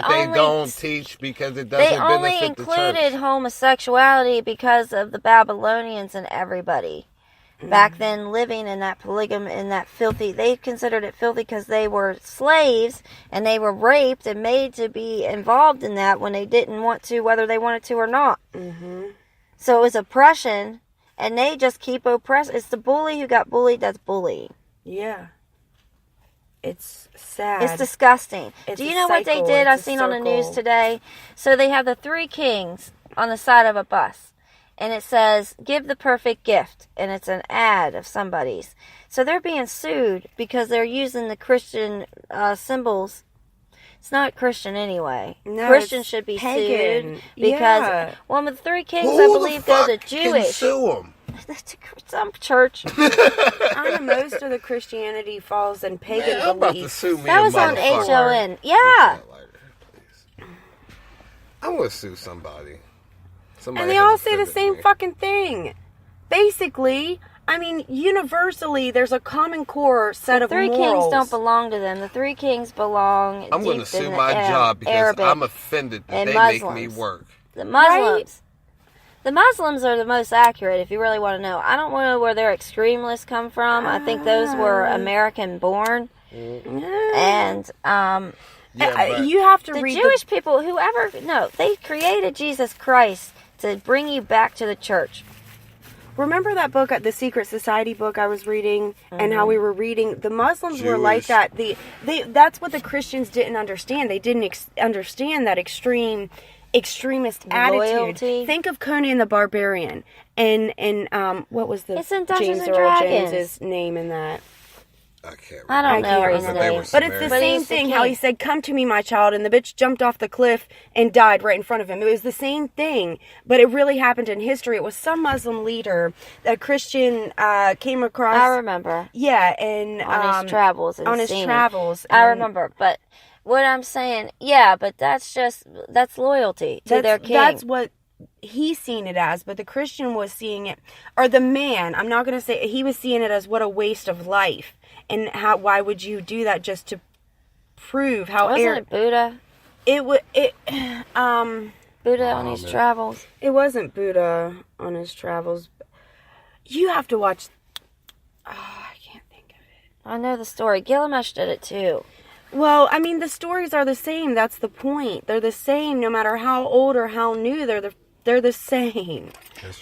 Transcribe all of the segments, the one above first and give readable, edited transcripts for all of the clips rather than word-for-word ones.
that they don't teach because it doesn't benefit the church. They only included homosexuality because of the Babylonians and everybody back then living in that polygamy, in that filthy. They considered it filthy because they were slaves and they were raped and made to be involved in that when they didn't want to, whether they wanted to or not. So it was oppression, and they just keep oppressing. It's the bully who got bullied that's bullying. Yeah. It's sad. It's disgusting. Do you know what they did? I seen on the news today. So they have the 3 kings on the side of a bus. And it says, give the perfect gift. And it's an ad of somebody's. So they're being sued because they're using the Christian symbols. It's not Christian anyway. No, Christians should be sued because one of the 3 kings, I believe, they're the Jewish. Can sue them? Some church. I know most of the Christianity falls in pagan beliefs. About to sue me. That was on HON. Yeah. I'm going to sue somebody. And they all say the same fucking thing. Basically, I mean, universally, there's a common core set of morals. The 3 kings don't belong to them. The 3 kings belong. I'm going to sue my job because Arabic I'm offended that they Muslims. make me work. The Muslims. Right? The Muslims are the most accurate, if you really want to know. I don't know where their extremists come from. I think those were American-born. And you have to read the Jewish people, whoever, they created Jesus Christ to bring you back to the church. Remember that book, the Secret Society book I was reading, and how we were reading? The Muslims were like that. That's what the Christians didn't understand. They didn't understand that extremist attitude. Think of Conan the Barbarian, and what was the James Earl James's name in that? I don't know his name. But it's the same thing, how he said, come to me, my child, and the bitch jumped off the cliff and died right in front of him. It was the same thing, but it really happened in history. It was some Muslim leader, a Christian, came across. I remember. Yeah, and on his travels. I remember, but what I'm saying, but that's loyalty to their king. That's what he's seen it as, but the Christian was seeing it, or the man, I'm not going to say, he was seeing it as what a waste of life. And why would you do that just to prove how... Wasn't it Buddha? Buddha on his travels. It wasn't Buddha on his travels. You have to watch... I can't think of it. I know the story. Gilgamesh did it too. Well, I mean, the stories are the same. That's the point. They're the same no matter how old or how new. They're the same.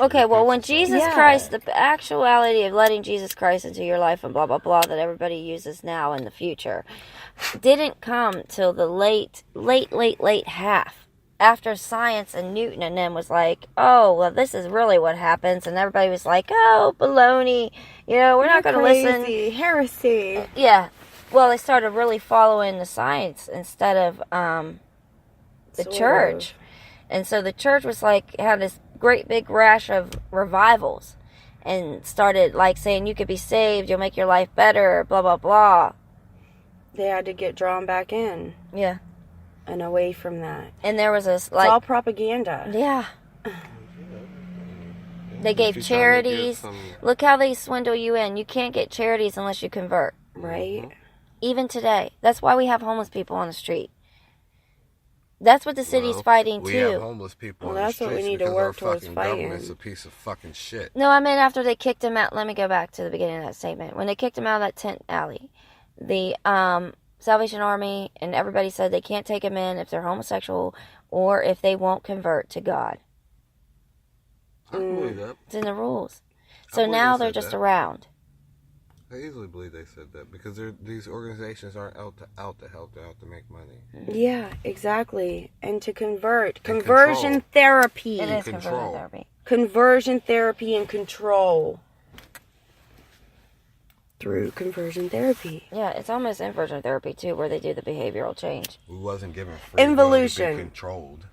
Okay, well, when Jesus Christ, the actuality of letting Jesus Christ into your life and blah, blah, blah, that everybody uses now in the future, didn't come till the late half. After science and Newton and them was like, oh, well, this is really what happens. And everybody was like, oh, baloney. We're not going to listen. Heresy. Yeah. Well, they started really following the science instead of the church. And so the church was had this great big rash of revivals and started saying you could be saved, you'll make your life better, blah, blah, blah. They had to get drawn back in. Yeah. And away from that. And there was this, it's all propaganda. Yeah. They gave charities. Look how they swindle you in. You can't get charities unless you convert. Right. Even today. That's why we have homeless people on the street. That's what the city's fighting, too. We have homeless people on the streets. That's what we need to work towards fighting. Government's a piece of fucking shit. No, I mean after they kicked him out. Let me go back to the beginning of that statement. When they kicked him out of that tent alley, the Salvation Army and everybody said they can't take him in if they're homosexual or if they won't convert to God. I can believe that. It's in the rules. So now they're just around. I easily believe they said that because these organizations aren't out to help, they're out to make money. Yeah, exactly. And to convert. Conversion therapy. It is conversion therapy. Conversion therapy and control. Through conversion therapy. Yeah, it's almost inversion therapy too, where they do the behavioral change. We wasn't given free. Involution. Will, controlled.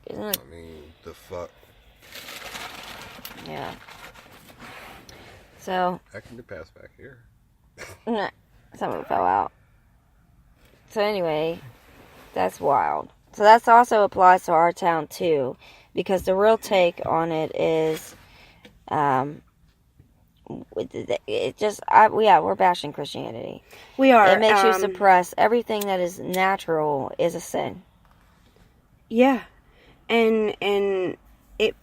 Isn't it? I mean, the fuck. Yeah. So. I can pass back here. Something fell out. So anyway, that's wild. So that also applies to our town too, because the real take on it is, we're bashing Christianity. We are. It makes you suppress everything that is natural is a sin. Yeah. And it,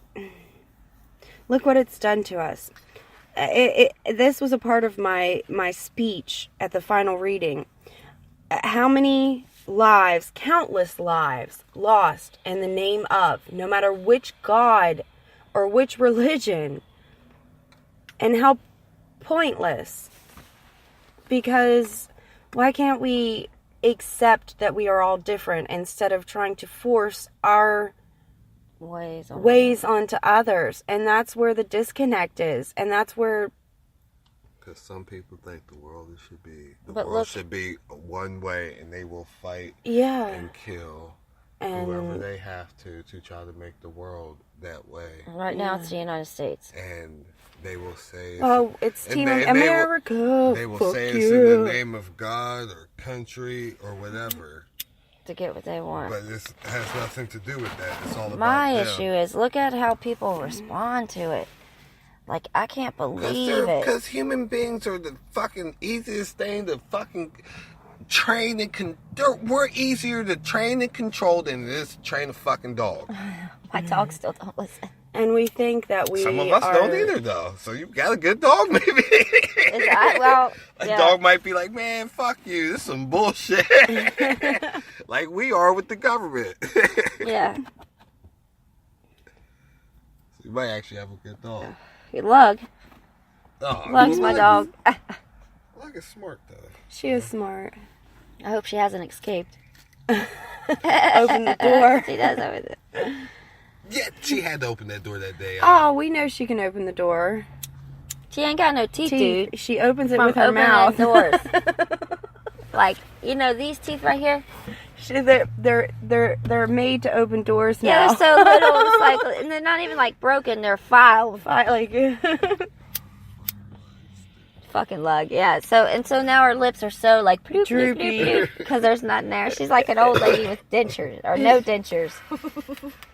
look what it's done to us. This was a part of my speech at the final reading. How many lives, countless lives, lost in the name of, no matter which God or which religion, and how pointless. Because why can't we accept that we are all different instead of trying to force our ways onto others? And that's where the disconnect is, and that's where, because some people think the world should be one way, and they will fight and kill whoever they have to try to make the world that way. Right now it's the United States. And they will say, it's Team America. They will say it's in the name of God or country or whatever. To get what they want. But this has nothing to do with that. It's all about my them. issue is, look at how people respond to it. Like, I can't believe it. Because human beings are the fucking easiest thing to fucking train and we're easier to train and control than it is to train a fucking dog. My dog still don't listen. And we think that some of us don't either, though. So you got a good dog, maybe. Dog might be like, man, fuck you. This is some bullshit. Like we are with the government. Yeah. So you might actually have a good dog. Lug. Oh, Lug's my dog. Lug is smart, though. She is smart. I hope she hasn't escaped. Open the door. She does open it. Yeah, she had to open that door that day. Oh, we know she can open the door. She ain't got no teeth, dude. She opens it with her mouth. Doors. Like, these teeth right here. They're made to open doors now. Yeah, they're so little. It's like, and they're not even like broken. They're filed. Fucking Lug, yeah. So now her lips are so like droopy because there's nothing there. She's like an old lady with dentures or no dentures.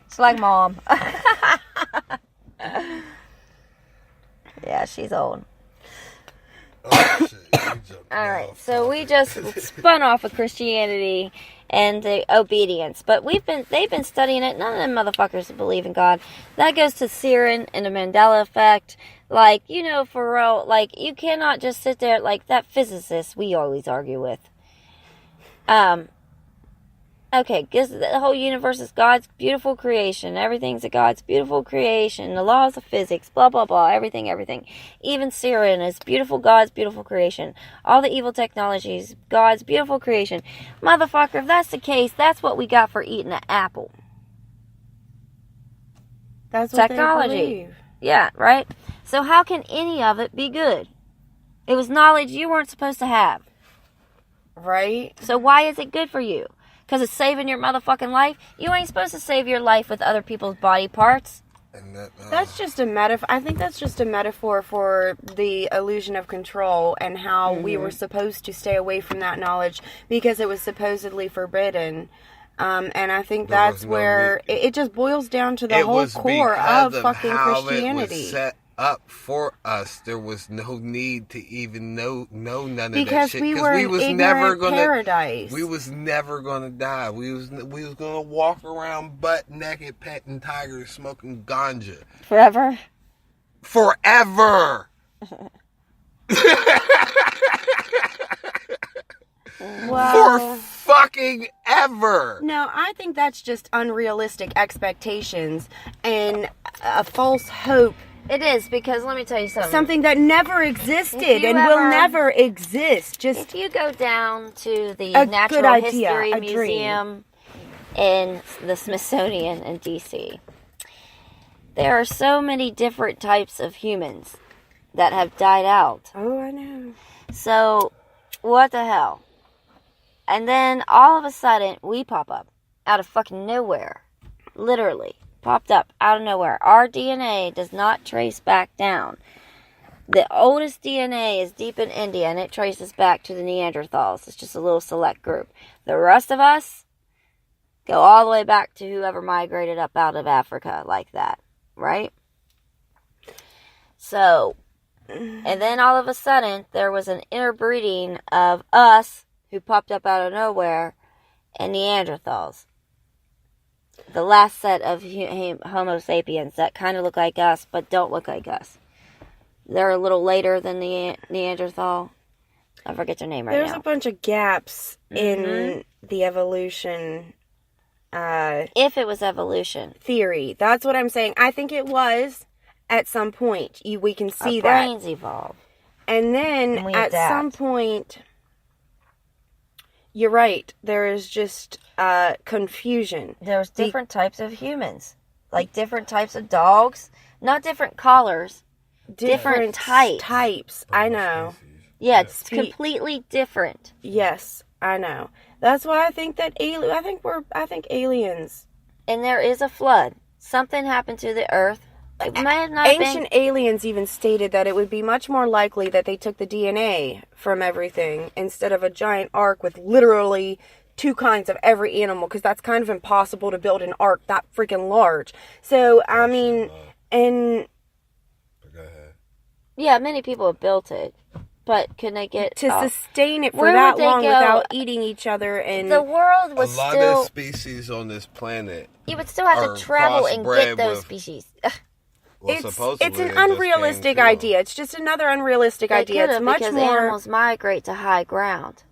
It's like mom. Yeah, she's old. Oh, shit. All right, so we just spun off of Christianity and the obedience, but they've been studying it. None of them motherfuckers believe in God. That goes to Shenron and the Mandela effect. Like, for real, like, you cannot just sit there like that physicist we always argue with. Okay, because the whole universe is God's beautiful creation. Everything's a God's beautiful creation. The laws of physics, blah, blah, blah, everything. Even Shenron is God's beautiful creation. All the evil technologies, God's beautiful creation. Motherfucker, if that's the case, that's what we got for eating an apple. That's what technology. They believe. Yeah, right? So how can any of it be good? It was knowledge you weren't supposed to have. Right? So why is it good for you? Because it's saving your motherfucking life? You ain't supposed to save your life with other people's body parts. And that's just a metaphor. I think that's just a metaphor for the illusion of control and how we were supposed to stay away from that knowledge because it was supposedly forbidden. And I think that's where it just boils down to the whole core of fucking Christianity. It was set up for us. There was no need to even know none of because that shit. Because we was never gonna paradise. We was never gonna die. We was gonna walk around butt naked, petting tigers, smoking ganja forever. For fucking ever. No, I think that's just unrealistic expectations and a false hope. It is, because let me tell you something. Something that never existed and will never exist. Just if you go down to the Natural History Museum in the Smithsonian in D.C., there are so many different types of humans that have died out. Oh, I know. So, what the hell? And then, all of a sudden, we pop up out of fucking nowhere. Literally. Popped up out of nowhere. Our DNA does not trace back down. The oldest DNA is deep in India, and it traces back to the Neanderthals. It's just a little select group. The rest of us go all the way back to whoever migrated up out of Africa like that, right? So, And then all of a sudden, there was an interbreeding of us, who popped up out of nowhere, and Neanderthals. The last set of Homo sapiens that kind of look like us, but don't look like us. They're a little later than the Neanderthal. I forget their name right now. There's a bunch of gaps in the evolution. If it was evolution. Theory. That's what I'm saying. I think it was at some point. We can see that. Our brains evolve. And then at some point, you're right, there is just confusion. There's different types of humans. Like different types of dogs. Not different collars. Different types. I know. Yeah, it's completely different. Yes, I know. That's why I think that I think aliens. And there is a flood. Something happened to the Earth. It might have not Ancient aliens even stated that it would be much more likely that they took the DNA from everything instead of a giant ark with literally 2 kinds of every animal, because that's kind of impossible to build an ark that freaking large. So, I mean, and... Go ahead. Yeah, many people have built it. But can they get... To sustain it for that long without eating each other and... The world was still... A lot of species on this planet... You would still have to travel and get those species. Well, it's an unrealistic idea. It's just another unrealistic idea. It's much because more... animals migrate to high ground.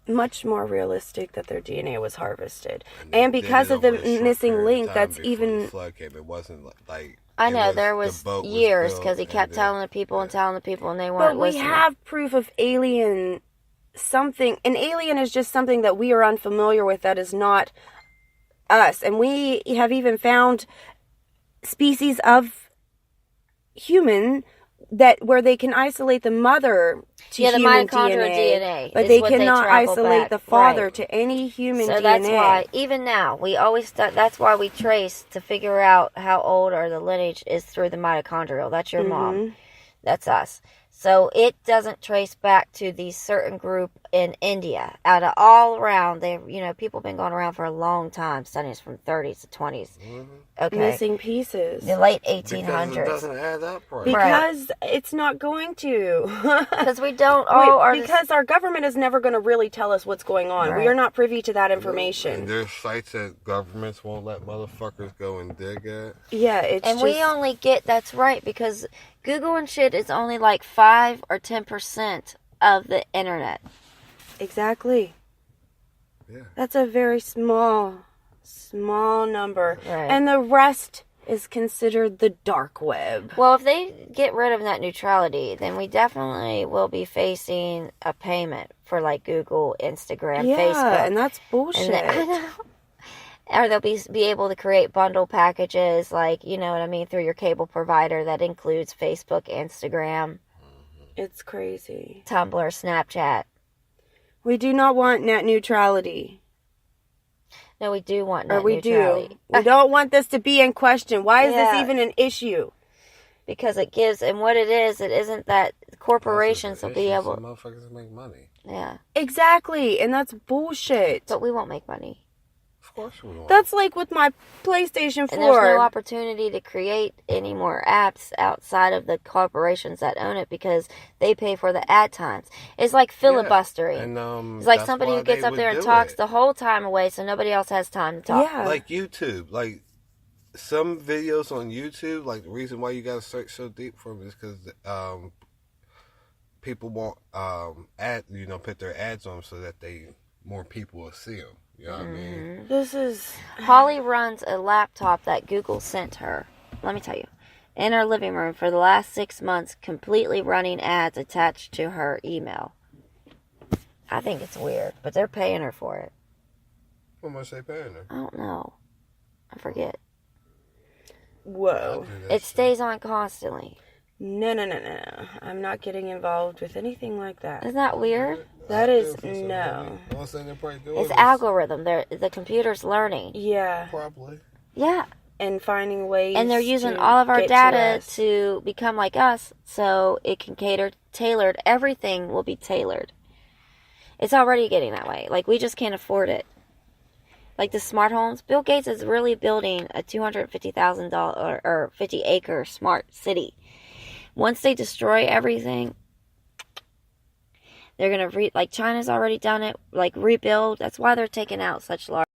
Much more realistic that their DNA was harvested. And because of the missing link, that's even... The flood came. It wasn't like... I know, there was years, because he kept telling the people and telling the people, and they weren't listening. But we have proof of alien something. An alien is just something that we are unfamiliar with that is not us. And we have even found species of human that where they can isolate the mother to human mitochondrial DNA. But they cannot isolate the father to any human DNA. So that's why, even now, we always that's why we trace to figure out how old or the lineage is through the mitochondrial. That's your mom. That's us. So it doesn't trace back to the certain group in India. Out of all around, people have been going around for a long time, studying from 30s to 20s. Okay. Missing pieces. The late 1800s. Because it doesn't add up right. Because it's not going to. Because we don't because our government is never going to really tell us what's going on. Right. We are not privy to that information. And there's sites that governments won't let motherfuckers go and dig at. Yeah, we only get, that's right, because Google and shit is only like 5 or 10% of the internet. Exactly. Yeah. That's a very small number. Right. And the rest is considered the dark web. Well, if they get rid of net neutrality, then we definitely will be facing a payment for like Google, Instagram, Facebook. Yeah, and that's bullshit. Or they'll be able to create bundle packages, like, you know what I mean, through your cable provider that includes Facebook, Instagram. It's crazy. Tumblr, Snapchat. We do not want net neutrality. No, we do want net neutrality. We don't want this to be in question. Why is this even an issue? Because it gives, and what it isn't that corporations will be able... Some motherfuckers make money. Yeah. Exactly, and that's bullshit. But we won't make money. Of course we won't. That's like with my PlayStation 4. And there's no opportunity to create any more apps outside of the corporations that own it because they pay for the ad times. It's like filibustering. Yeah, and, it's like somebody who gets up there and talks the whole time away so nobody else has time to talk. Yeah. Like YouTube. Like some videos on YouTube, like the reason why you got to search so deep for them is because people want put their ads on so that more people will see them. You know what I mean? This is... Holly runs a laptop that Google sent her. Let me tell you. In her living room for the last 6 months, completely running ads attached to her email. I think it's weird, but they're paying her for it. How much they paying her? I don't know. I forget. Whoa. It stays on constantly. No. I'm not getting involved with anything like that. Isn't that weird? That is no. It's algorithm. The computer's learning. Yeah. Probably. Yeah. And finding ways. And they're using all of our data to become like us, so it can tailored. Everything will be tailored. It's already getting that way. Like, we just can't afford it. Like the smart homes, Bill Gates is really building a $250,000 or 50-acre smart city. once they destroy everything, they're going to like China's already done it, like rebuild. That's why they're taking out such large